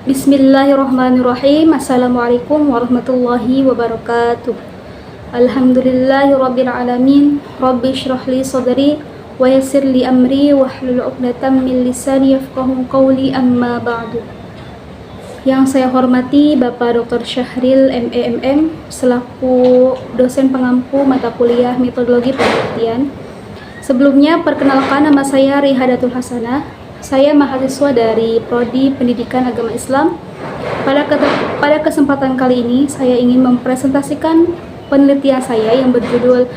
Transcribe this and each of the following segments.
Bismillahirrahmanirrahim. Assalamualaikum warahmatullahi wabarakatuh. Alhamdulillahirabbil alamin. Rabbi shrah li sadri wa yassir li amri wahlul 'uqdatam min lisani yafqahu qawli, amma ba'du. Yang saya hormati Bapak Dr. Syahril MEMM selaku dosen pengampu mata kuliah metodologi penelitian. Sebelumnya perkenalkan, nama saya Rihadatul Hasanah. Saya mahasiswa dari Prodi Pendidikan Agama Islam. Pada kesempatan kali ini saya ingin mempresentasikan penelitian saya yang berjudul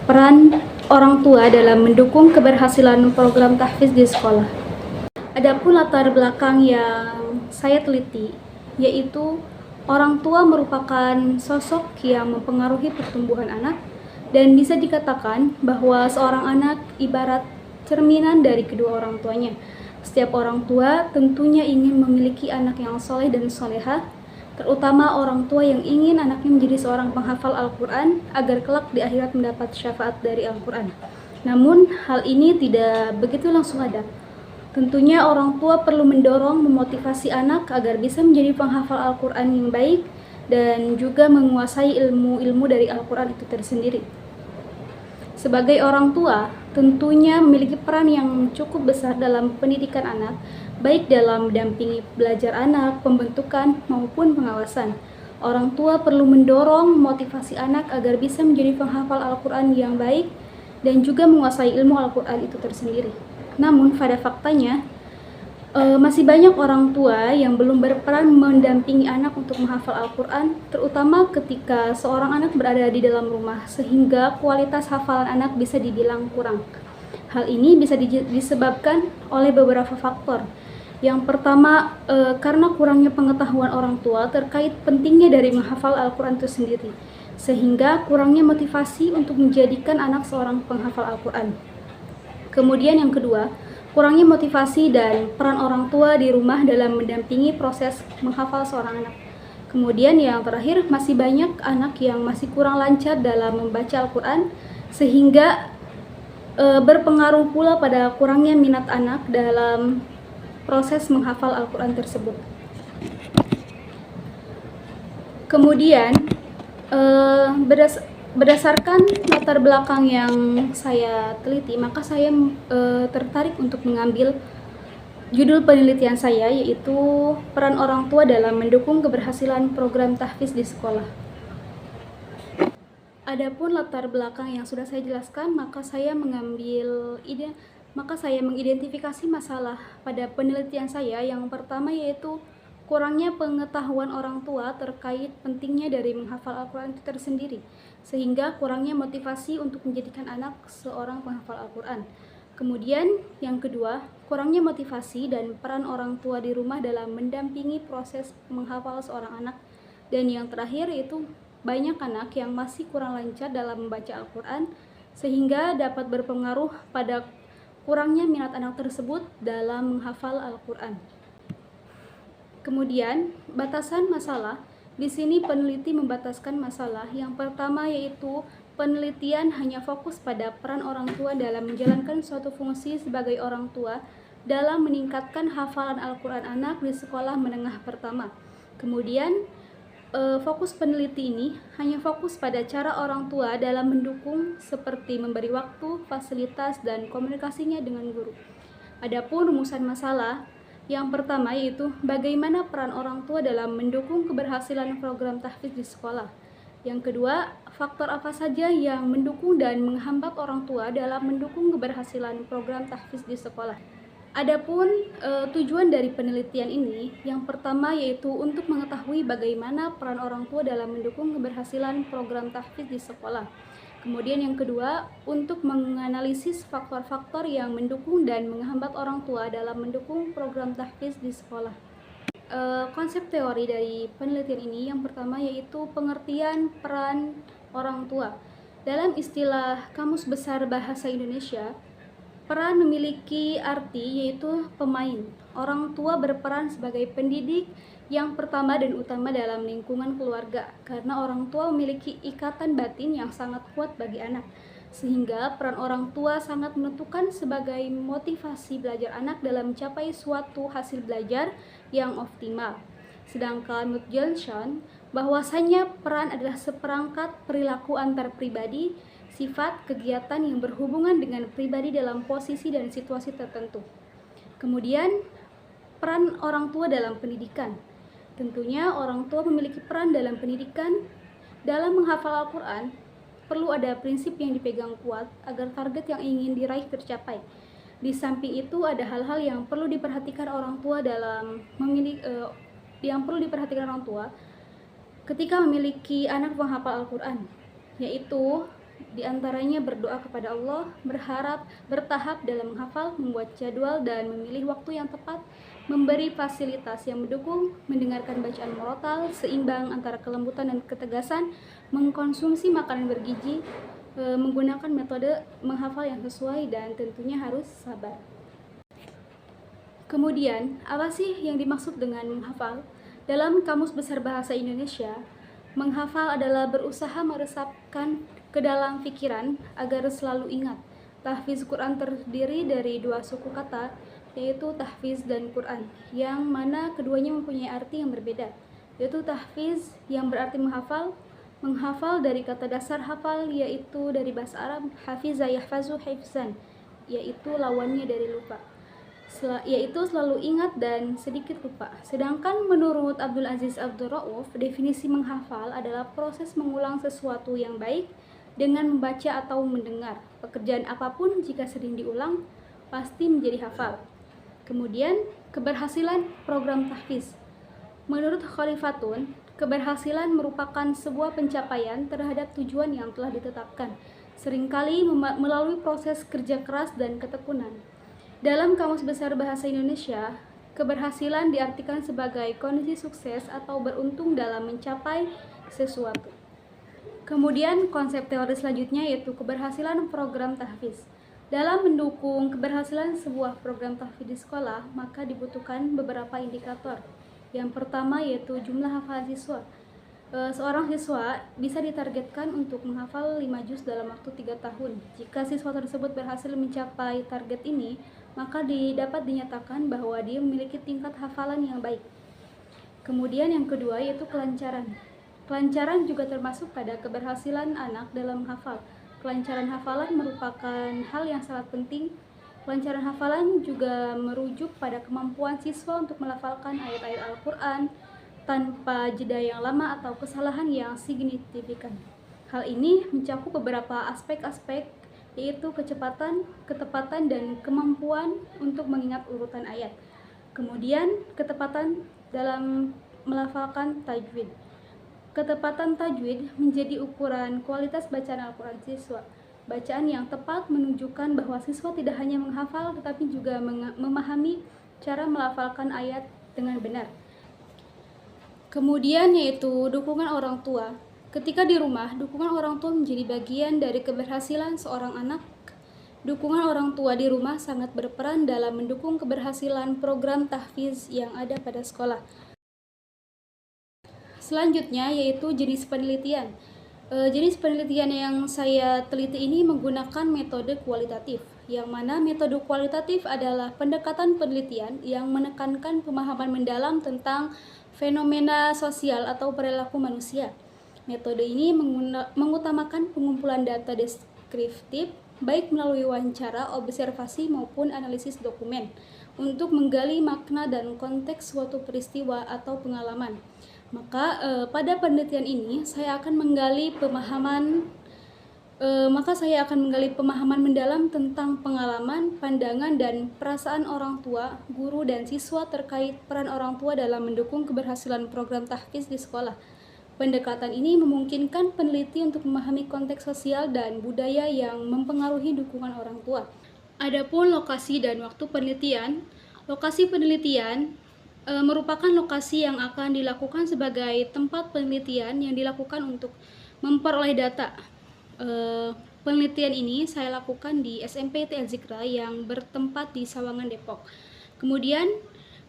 Peran Orang Tua dalam Mendukung Keberhasilan Program Tahfiz di Sekolah. Adapun latar belakang yang saya teliti, yaitu orang tua merupakan sosok yang mempengaruhi pertumbuhan anak, dan bisa dikatakan bahwa seorang anak ibarat cerminan dari kedua orang tuanya. Setiap orang tua tentunya ingin memiliki anak yang soleh dan soleha, terutama orang tua yang ingin anaknya menjadi seorang penghafal Al-Quran agar kelak di akhirat mendapat syafaat dari Al-Quran. Namun hal ini tidak begitu langsung ada. Tentunya orang tua perlu mendorong, memotivasi anak agar bisa menjadi penghafal Al-Quran yang baik dan juga menguasai ilmu-ilmu dari Al-Quran itu tersendiri. Sebagai orang tua, tentunya memiliki peran yang cukup besar dalam pendidikan anak, baik dalam mendampingi belajar anak, pembentukan, maupun pengawasan. Orang tua perlu mendorong, motivasi anak agar bisa menjadi penghafal Al-Quran yang baik dan juga menguasai ilmu Al-Quran itu tersendiri. Namun pada faktanya, masih banyak orang tua yang belum berperan mendampingi anak untuk menghafal Al-Quran, terutama ketika seorang anak berada di dalam rumah, sehingga kualitas hafalan anak bisa dibilang kurang. Hal ini bisa disebabkan oleh beberapa faktor. Yang pertama, karena kurangnya pengetahuan orang tua terkait pentingnya dari menghafal Al-Quran itu sendiri, sehingga kurangnya motivasi untuk menjadikan anak seorang penghafal Al-Quran. Kemudian yang kedua, kurangnya motivasi dan peran orang tua di rumah dalam mendampingi proses menghafal seorang anak. Kemudian yang terakhir, masih banyak anak yang masih kurang lancar dalam membaca Al-Quran, sehingga berpengaruh pula pada kurangnya minat anak dalam proses menghafal Al-Quran tersebut. Kemudian berdasarkan latar belakang yang saya teliti, maka saya tertarik untuk mengambil judul penelitian saya, yaitu peran orang tua dalam mendukung keberhasilan program tahfiz di sekolah. Adapun latar belakang yang sudah saya jelaskan, maka saya mengidentifikasi masalah pada penelitian saya. Yang pertama yaitu kurangnya pengetahuan orang tua terkait pentingnya dari menghafal Al-Quran itu tersendiri, sehingga kurangnya motivasi untuk menjadikan anak seorang penghafal Al-Quran. Kemudian yang kedua, kurangnya motivasi dan peran orang tua di rumah dalam mendampingi proses menghafal seorang anak. Dan yang terakhir yaitu banyak anak yang masih kurang lancar dalam membaca Al-Quran, sehingga dapat berpengaruh pada kurangnya minat anak tersebut dalam menghafal Al-Quran. Kemudian, batasan masalah. Di sini peneliti membataskan masalah. Yang pertama yaitu penelitian hanya fokus pada peran orang tua dalam menjalankan suatu fungsi sebagai orang tua dalam meningkatkan hafalan Al-Quran anak di sekolah menengah pertama. Kemudian, fokus peneliti ini hanya fokus pada cara orang tua dalam mendukung, seperti memberi waktu, fasilitas, dan komunikasinya dengan guru. Adapun rumusan masalah, yang pertama yaitu bagaimana peran orang tua dalam mendukung keberhasilan program tahfiz di sekolah. Yang kedua, faktor apa saja yang mendukung dan menghambat orang tua dalam mendukung keberhasilan program tahfiz di sekolah. Adapun tujuan dari penelitian ini, yang pertama yaitu untuk mengetahui bagaimana peran orang tua dalam mendukung keberhasilan program tahfiz di sekolah. Kemudian yang kedua, untuk menganalisis faktor-faktor yang mendukung dan menghambat orang tua dalam mendukung program tahfiz di sekolah. Konsep teori dari penelitian ini yang pertama yaitu pengertian peran orang tua. Dalam istilah Kamus Besar Bahasa Indonesia, peran memiliki arti yaitu pemain. Orang tua berperan sebagai pendidik yang pertama dan utama dalam lingkungan keluarga, karena orang tua memiliki ikatan batin yang sangat kuat bagi anak, sehingga peran orang tua sangat menentukan sebagai motivasi belajar anak dalam mencapai suatu hasil belajar yang optimal. Sedangkan menurut Johnson, bahwasanya peran adalah seperangkat perilaku antar pribadi, sifat, kegiatan yang berhubungan dengan pribadi dalam posisi dan situasi tertentu. Kemudian, peran orang tua dalam pendidikan. Tentunya orang tua memiliki peran dalam pendidikan. Dalam menghafal Al-Quran, perlu ada prinsip yang dipegang kuat agar target yang ingin diraih tercapai. Di samping itu ada hal-hal yang perlu diperhatikan orang tua ketika memiliki anak menghafal Al-Quran, yaitu diantaranya berdoa kepada Allah, bertahap dalam menghafal, membuat jadwal dan memilih waktu yang tepat, memberi fasilitas yang mendukung, mendengarkan bacaan murotal, seimbang antara kelembutan dan ketegasan, mengkonsumsi makanan bergizi, menggunakan metode menghafal yang sesuai, dan tentunya harus sabar. Kemudian, apa sih yang dimaksud dengan menghafal? Dalam Kamus Besar Bahasa Indonesia, menghafal adalah berusaha meresapkan ke dalam pikiran agar selalu ingat. Tahfiz Quran terdiri dari dua suku kata, yaitu tahfiz dan Quran, yang mana keduanya mempunyai arti yang berbeda, yaitu tahfiz yang berarti menghafal dari kata dasar hafal, yaitu dari bahasa Arab hafiza yahfazu hifzan, yaitu lawannya dari lupa, yaitu selalu ingat dan sedikit lupa. Sedangkan menurut Abdul Aziz Abdul Rauf, definisi menghafal adalah proses mengulang sesuatu yang baik dengan membaca atau mendengar. Pekerjaan apapun jika sering diulang pasti menjadi hafal. Kemudian, keberhasilan program tahfiz. Menurut Khalifatun, keberhasilan merupakan sebuah pencapaian terhadap tujuan yang telah ditetapkan, seringkali melalui proses kerja keras dan ketekunan. Dalam Kamus Besar Bahasa Indonesia, keberhasilan diartikan sebagai kondisi sukses atau beruntung dalam mencapai sesuatu. Kemudian konsep teori selanjutnya yaitu keberhasilan program tahfiz. Dalam mendukung keberhasilan sebuah program tahfiz di sekolah, maka dibutuhkan beberapa indikator. Yang pertama yaitu jumlah hafalan siswa. Seorang siswa bisa ditargetkan untuk menghafal 5 juz dalam waktu 3 tahun. Jika siswa tersebut berhasil mencapai target ini, maka dapat dinyatakan bahwa dia memiliki tingkat hafalan yang baik. Kemudian yang kedua yaitu kelancaran. Kelancaran juga termasuk pada keberhasilan anak dalam menghafal. Kelancaran hafalan merupakan hal yang sangat penting. Kelancaran hafalan juga merujuk pada kemampuan siswa untuk melafalkan ayat-ayat Al-Quran tanpa jeda yang lama atau kesalahan yang signifikan. Hal ini mencakup beberapa aspek-aspek, yaitu kecepatan, ketepatan, dan kemampuan untuk mengingat urutan ayat. Kemudian, ketepatan dalam melafalkan tajwid. Ketepatan tajwid menjadi ukuran kualitas bacaan Al-Quran siswa. Bacaan yang tepat menunjukkan bahwa siswa tidak hanya menghafal tetapi juga memahami cara melafalkan ayat dengan benar. Kemudian yaitu dukungan orang tua. Ketika di rumah, dukungan orang tua menjadi bagian dari keberhasilan seorang anak. Dukungan orang tua di rumah sangat berperan dalam mendukung keberhasilan program tahfiz yang ada pada sekolah. Selanjutnya yaitu jenis penelitian. Jenis penelitian yang saya teliti ini menggunakan metode kualitatif, yang mana metode kualitatif adalah pendekatan penelitian yang menekankan pemahaman mendalam tentang fenomena sosial atau perilaku manusia. Metode ini mengutamakan pengumpulan data deskriptif, baik melalui wawancara, observasi, maupun analisis dokumen, untuk menggali makna dan konteks suatu peristiwa atau pengalaman. Maka pada penelitian ini saya akan menggali pemahaman mendalam tentang pengalaman, pandangan, dan perasaan orang tua, guru, dan siswa terkait peran orang tua dalam mendukung keberhasilan program tahfiz di sekolah. Pendekatan ini memungkinkan peneliti untuk memahami konteks sosial dan budaya yang mempengaruhi dukungan orang tua. Adapun lokasi dan waktu penelitian, lokasi penelitian merupakan lokasi yang akan dilakukan sebagai tempat penelitian yang dilakukan untuk memperoleh data. Penelitian ini saya lakukan di SMP T. Zikra yang bertempat di Sawangan, Depok. Kemudian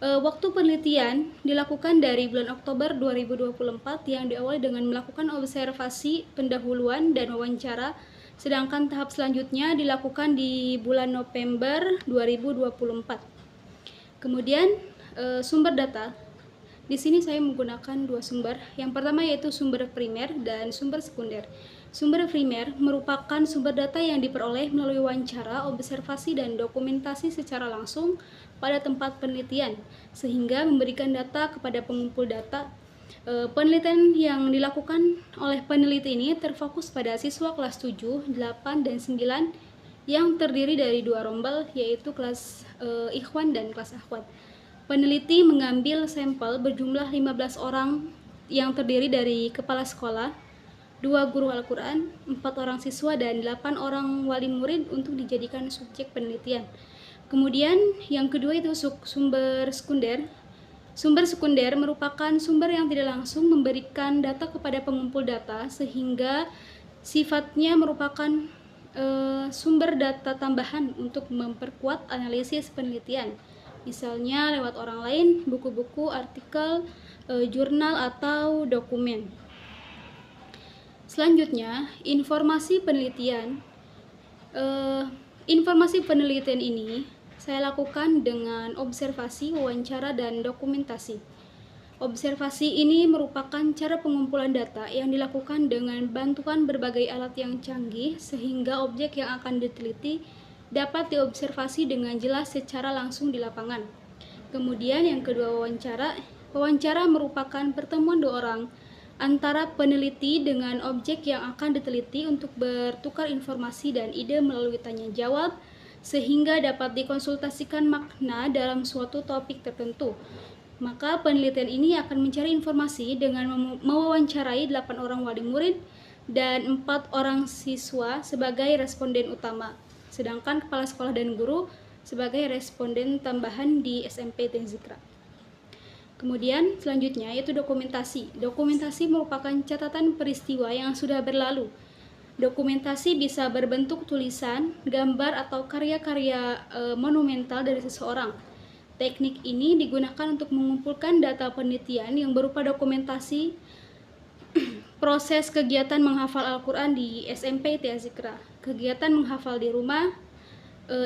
waktu penelitian dilakukan dari bulan Oktober 2024 yang diawali dengan melakukan observasi, pendahuluan, dan wawancara, sedangkan tahap selanjutnya dilakukan di bulan November 2024. Kemudian sumber data. Di sini saya menggunakan dua sumber. Yang pertama yaitu sumber primer dan sumber sekunder. Sumber primer merupakan sumber data yang diperoleh melalui wawancara, observasi, dan dokumentasi secara langsung pada tempat penelitian, sehingga memberikan data kepada pengumpul data. Penelitian yang dilakukan oleh peneliti ini terfokus pada siswa kelas 7, 8, dan 9 yang terdiri dari dua rombel, yaitu kelas Ikhwan dan kelas Akhwat. Peneliti mengambil sampel berjumlah 15 orang yang terdiri dari kepala sekolah, 2 guru Al-Quran, 4 orang siswa, dan 8 orang wali murid untuk dijadikan subjek penelitian. Kemudian yang kedua itu sumber sekunder. Sumber sekunder merupakan sumber yang tidak langsung memberikan data kepada pengumpul data, sehingga sifatnya merupakan sumber data tambahan untuk memperkuat analisis penelitian. Misalnya lewat orang lain, buku-buku, artikel, jurnal, atau dokumen. Selanjutnya, informasi penelitian. Informasi penelitian ini saya lakukan dengan observasi, wawancara, dan dokumentasi. Observasi ini merupakan cara pengumpulan data yang dilakukan dengan bantuan berbagai alat yang canggih, sehingga objek yang akan diteliti dapat diobservasi dengan jelas secara langsung di lapangan. Kemudian yang kedua, wawancara. Wawancara merupakan pertemuan dua orang antara peneliti dengan objek yang akan diteliti untuk bertukar informasi dan ide melalui tanya jawab, sehingga dapat dikonsultasikan makna dalam suatu topik tertentu. Maka penelitian ini akan mencari informasi dengan mewawancarai 8 orang wali murid dan 4 orang siswa sebagai responden utama, sedangkan kepala sekolah dan guru sebagai responden tambahan di SMP Tenzikra. Kemudian selanjutnya yaitu dokumentasi. Dokumentasi merupakan catatan peristiwa yang sudah berlalu. Dokumentasi bisa berbentuk tulisan, gambar, atau karya-karya monumental dari seseorang. Teknik ini digunakan untuk mengumpulkan data penelitian yang berupa dokumentasi proses kegiatan menghafal Al-Quran di SMP Tenzikra, kegiatan menghafal di rumah,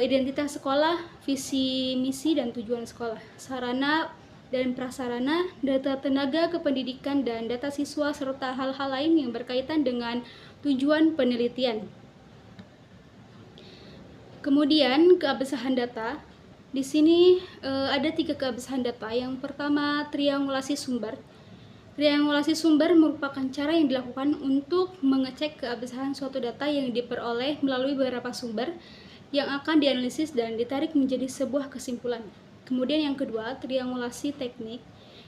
identitas sekolah, visi, misi, dan tujuan sekolah, sarana dan prasarana, data tenaga kependidikan, dan data siswa, serta hal-hal lain yang berkaitan dengan tujuan penelitian. Kemudian keabsahan data. Di sini ada 3 keabsahan data. Yang pertama, triangulasi sumber. Triangulasi sumber merupakan cara yang dilakukan untuk mengecek keabsahan suatu data yang diperoleh melalui beberapa sumber yang akan dianalisis dan ditarik menjadi sebuah kesimpulan. Kemudian yang kedua, triangulasi teknik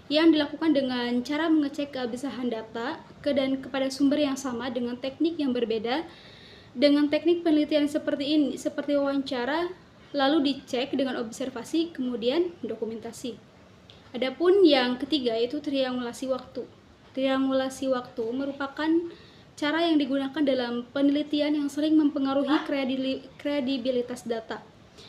yang dilakukan dengan cara mengecek keabsahan data dan kepada sumber yang sama dengan teknik yang berbeda. Dengan teknik penelitian seperti ini, seperti wawancara, lalu dicek dengan observasi, kemudian dokumentasi. Adapun yang ketiga yaitu triangulasi waktu. Triangulasi waktu merupakan cara yang digunakan dalam penelitian yang sering mempengaruhi kredibilitas data.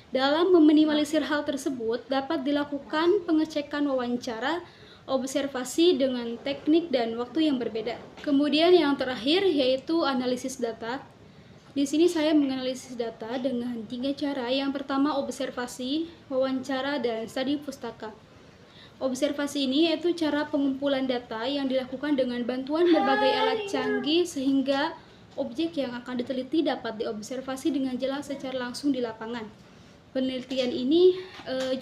Dalam meminimalisir hal tersebut, dapat dilakukan pengecekan wawancara, observasi dengan teknik dan waktu yang berbeda. Kemudian yang terakhir yaitu analisis data. Di sini saya menganalisis data dengan 3 cara. Yang pertama, observasi, wawancara, dan studi pustaka. Observasi ini yaitu cara pengumpulan data yang dilakukan dengan bantuan berbagai alat canggih, sehingga objek yang akan diteliti dapat diobservasi dengan jelas secara langsung di lapangan. Penelitian ini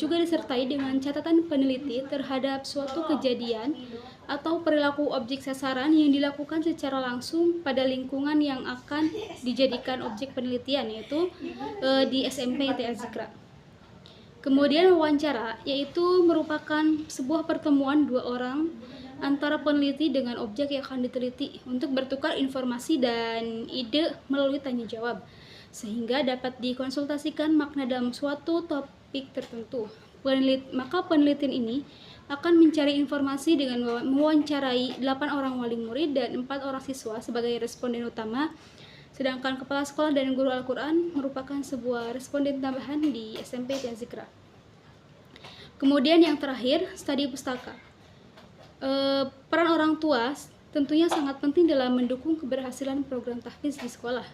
juga disertai dengan catatan peneliti terhadap suatu kejadian atau perilaku objek sasaran yang dilakukan secara langsung pada lingkungan yang akan dijadikan objek penelitian, yaitu di SMP Tenzikra. Kemudian wawancara, yaitu merupakan sebuah pertemuan 2 orang antara peneliti dengan objek yang akan diteliti untuk bertukar informasi dan ide melalui tanya jawab, sehingga dapat dikonsultasikan makna dalam suatu topik tertentu. Maka penelitian ini akan mencari informasi dengan mewawancarai 8 orang wali murid dan 4 orang siswa sebagai responden utama, sedangkan kepala sekolah dan guru Al-Quran merupakan sebuah responden tambahan di SMP Tenzikra. Kemudian yang terakhir, studi pustaka. Peran orang tua tentunya sangat penting dalam mendukung keberhasilan program tahfiz di sekolah.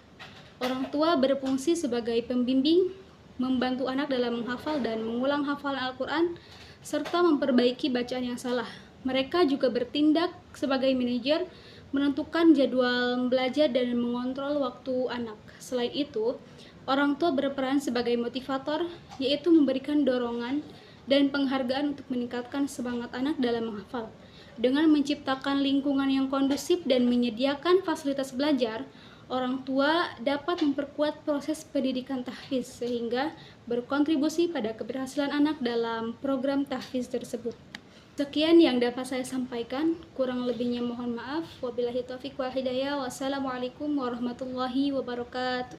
Orang tua berfungsi sebagai pembimbing, membantu anak dalam menghafal dan mengulang hafalan Al-Quran, serta memperbaiki bacaan yang salah. Mereka juga bertindak sebagai manajer, menentukan jadwal belajar dan mengontrol waktu anak. Selain itu, orang tua berperan sebagai motivator, yaitu memberikan dorongan dan penghargaan untuk meningkatkan semangat anak dalam menghafal. Dengan menciptakan lingkungan yang kondusif dan menyediakan fasilitas belajar, orang tua dapat memperkuat proses pendidikan tahfiz sehingga berkontribusi pada keberhasilan anak dalam program tahfiz tersebut. Sekian yang dapat saya sampaikan, kurang lebihnya mohon maaf. Wabillahi taufiq wal hidayah. Wassalamualaikum warahmatullahi wabarakatuh.